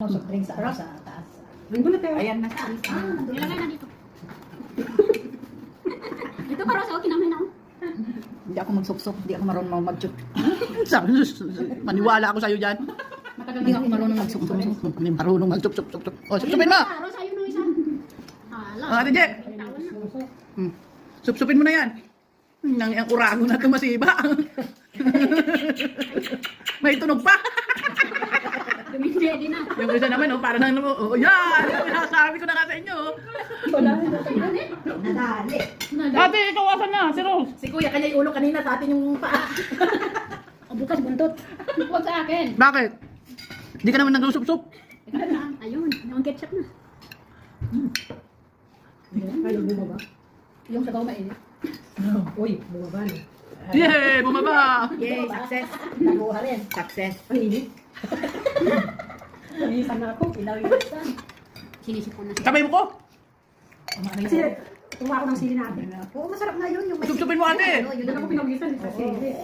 Soft drink sa taas. Nandun na tayo. Ayan na. Nilagay na dito. Ito para sa okay naman ako. Hindi ako magsup-sup. Hindi ako marunong mag-chup. Maniwala ako sa'yo dyan. Hindi ako marunong mag-sup-sup. Hindi marunong mag-chup-sup. O, sup-supin mo! Para sa'yo no isa. Hala. Ate Jack! Sup-supin mo na yan. Ang urago na tumasiba. May tunog pa. Dumindi na. Yung isa naman, para nang, yan! Sinasabi ko na nga sa inyo. Nadali. Ate, ikaw asan na? Si Rose. Si Kuya, kanya yung ulo kanina sa atin yung paa. Bukas buntot. Huwag sa akin. Bakit? Hindi ka naman nag-sup-sup. Ayun, yung ketchup na. Ano bumaba? Yung sabaw mainit. Uy, bumaba na. Yay! Bumaba! Yay, success. Nakuha rin. Success. Ang init. Panisan na ako. Ilaw yung isa. Sinisipon na siya. Kamay mo ko! Kasi, tuwa ako ng sili natin. Oo, masarap na yun. Yung may Sup-supin mo ate! Yun ako pinagisan sa sili.